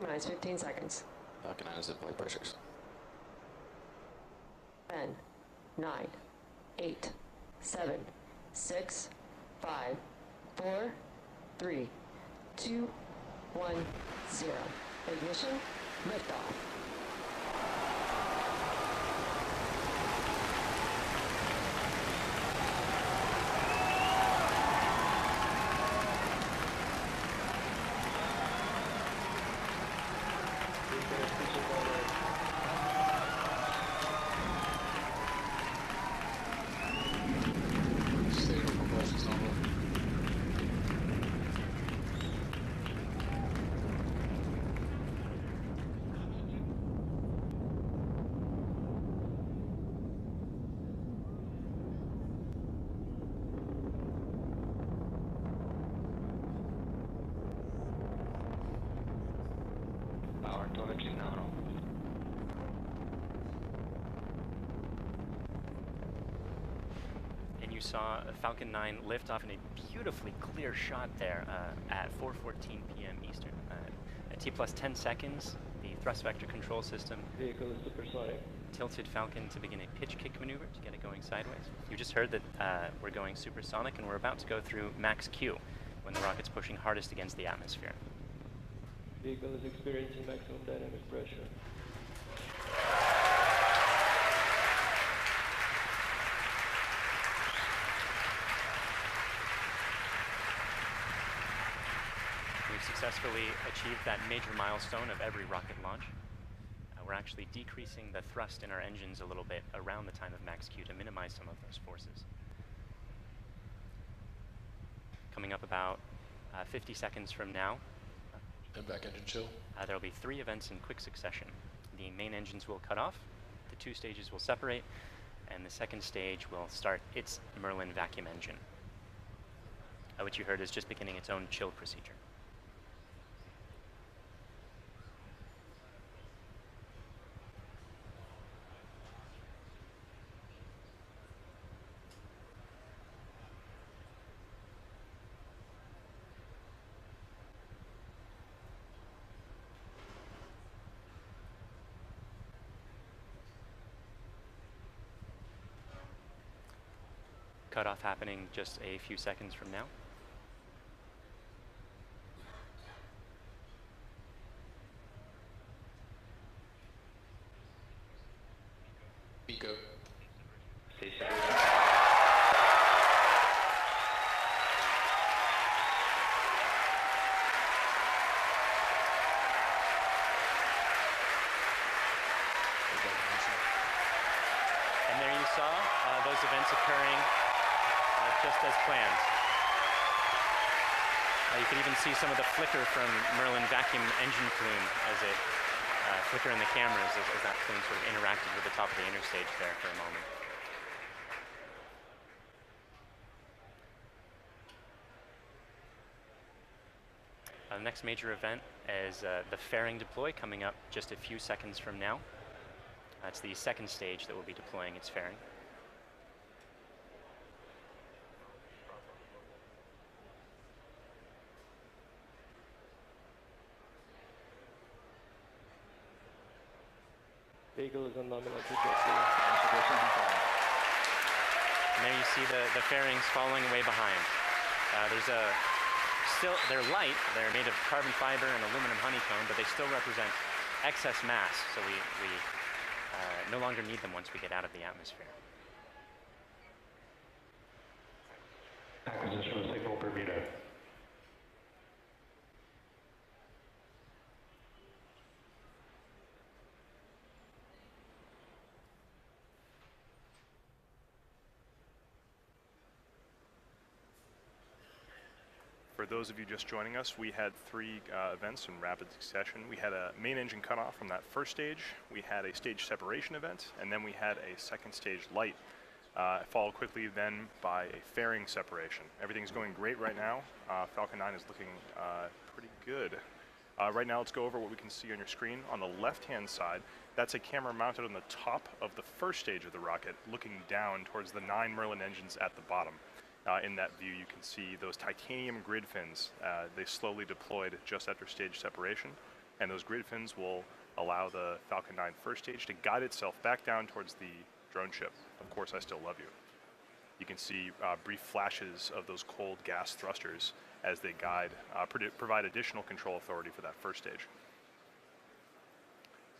Minus 15 seconds. Falcon 9 is at flight pressures. 10, 9, 8, 7, 6, 5, 4, 3, 2, 1, 0. Ignition, liftoff. Stable propulsion's normal. Power and telemetry nominal. And you saw a Falcon 9 lift off in a beautifully clear shot there at 4:14 p.m. Eastern. At T plus 10 seconds, the thrust vector control system Vehicle is supersonic. tilted Falcon to begin a pitch kick maneuver to get it going sideways. You just heard that we're going supersonic and we're about to go through max Q when the rocket's pushing hardest against the atmosphere. Vehicle is experiencing maximum dynamic pressure. We've successfully achieved that major milestone of every rocket launch. We're actually decreasing the thrust in our engines a little bit around the time of max Q to minimize some of those forces. Coming up about 50 seconds from now, And back engine chill. there will be 3 events in quick succession. The main engines will cut off, the 2 stages will separate, and the second stage will start its Merlin vacuum engine, which you heard is just beginning its own chill procedure. Cutoff happening just a few seconds from now. Pico. Stay safe. And there you saw those events occurring just as planned. You could even see some of the flicker from Merlin vacuum engine plume as it flicker in the cameras as that plume sort of interacted with the top of the interstage there for a moment. The next major event is the fairing deploy coming up just a few seconds from now. That's the second stage that will be deploying its fairing. Vehicle is on nominal trajectory. And there you see the fairings falling away behind. They're light, they're made of carbon fiber and aluminum honeycomb, but they still represent excess mass, so we no longer need them once we get out of the atmosphere. Acquisition of signal Bermuda. For those of you just joining us, we had 3 events in rapid succession. We had a main engine cutoff from that first stage, we had a stage separation event, and then we had a second stage light, followed quickly then by a fairing separation. Everything's going great right now. Falcon 9 is looking pretty good. Right now, let's go over what we can see on your screen. On the left-hand side, that's a camera mounted on the top of the first stage of the rocket, looking down towards the 9 Merlin engines at the bottom. In that view, you can see those titanium grid fins. They slowly deployed just after stage separation. And those grid fins will allow the Falcon 9 first stage to guide itself back down towards the drone ship. Of course, I still love you. You can see brief flashes of those cold gas thrusters as they guide, provide additional control authority for that first stage.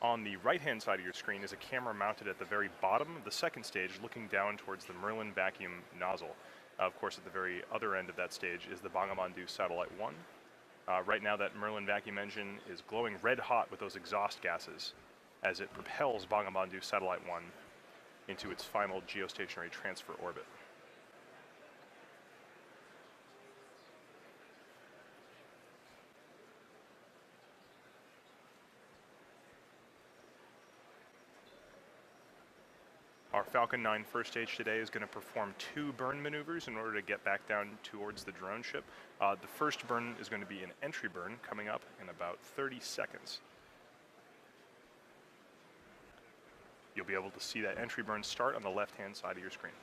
On the right-hand side of your screen is a camera mounted at the very bottom of the second stage, looking down towards the Merlin vacuum nozzle. Of course, at the very other end of that stage is the Bangabandhu Satellite-1. Right now, that Merlin vacuum engine is glowing red hot with those exhaust gases as it propels Bangabandhu Satellite-1 into its final geostationary transfer orbit. Our Falcon 9 first stage today is going to perform 2 burn maneuvers in order to get back down towards the drone ship. The first burn is going to be an entry burn coming up in about 30 seconds. You'll be able to see that entry burn start on the left-hand side of your screen.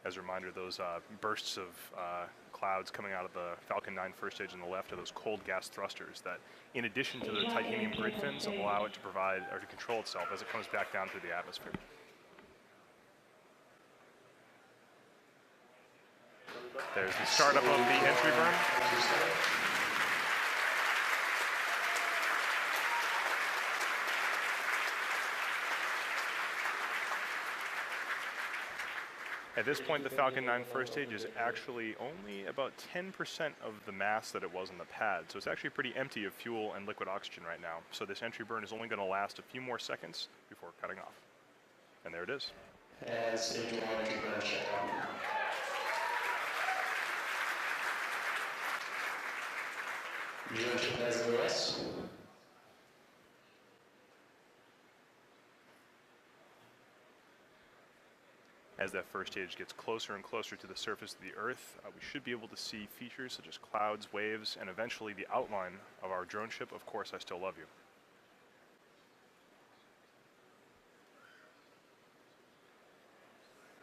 As a reminder, those bursts of clouds coming out of the Falcon 9 first stage on the left are those cold gas thrusters that, in addition to the titanium grid fins, allow it to provide or to control itself as it comes back down through the atmosphere. There's the startup of the entry burn. At this point, the Falcon 9 first stage is actually only about 10% of the mass that it was on the pad. So it's actually pretty empty of fuel and liquid oxygen right now. So this entry burn is only going to last a few more seconds before cutting off. And there it is. And stage 1 entry burn shutdown. Drone ship has OS. As that first stage gets closer and closer to the surface of the Earth, we should be able to see features such as clouds, waves, and eventually the outline of our drone ship, Of Course I Still Love You.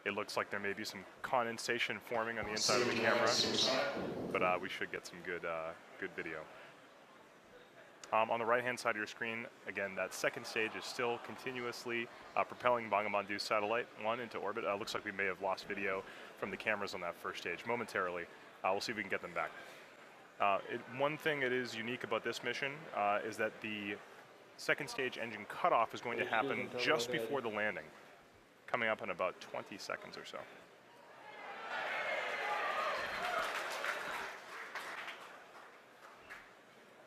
It looks like there may be some condensation forming on the inside of the camera, but we should get some good video. On the right-hand side of your screen, again, that second stage is still continuously propelling Bangabandhu Satellite-1 into orbit. Looks like we may have lost video from the cameras on that first stage momentarily. We'll see if we can get them back. One thing that is unique about this mission is that the second stage engine cutoff is going to happen just before the landing, coming up in about 20 seconds or so.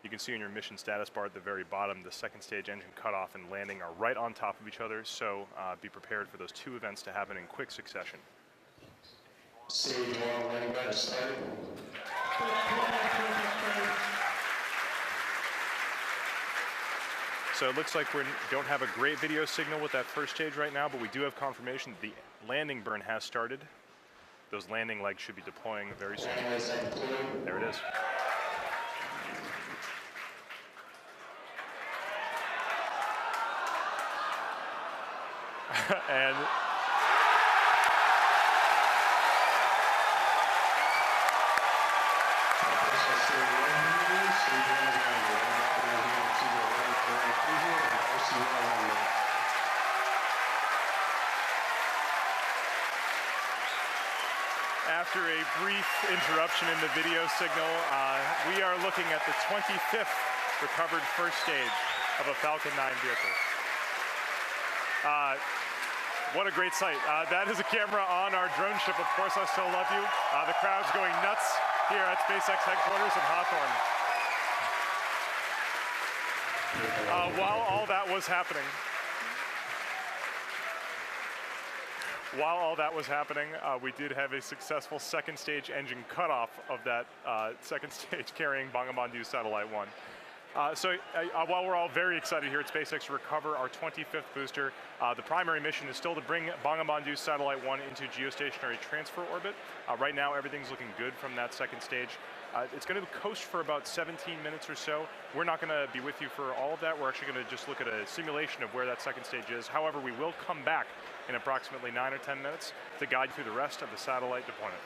You can see in your mission status bar at the very bottom, the second stage engine cutoff and landing are right on top of each other, so be prepared for those 2 events to happen in quick succession. Stage 1 landing badge started. So it looks like we don't have a great video signal with that first stage right now, but we do have confirmation that the landing burn has started. Those landing legs should be deploying very soon. There it is. And after a brief interruption in the video signal, we are looking at the 25th recovered first stage of a Falcon 9 vehicle. What a great sight. That is a camera on our drone ship, Of Course I Still Love You. The crowd's going nuts here at SpaceX headquarters in Hawthorne. While all that was happening, we did have a successful second stage engine cutoff of that second stage carrying Bangabandhu Satellite-1. While we're all very excited here at SpaceX to recover our 25th booster, the primary mission is still to bring Bangabandhu Satellite-1 into geostationary transfer orbit. Right now, everything's looking good from that second stage. It's going to coast for about 17 minutes or so. We're not going to be with you for all of that. We're actually going to just look at a simulation of where that second stage is. However, we will come back in approximately 9 or 10 minutes to guide through the rest of the satellite deployment.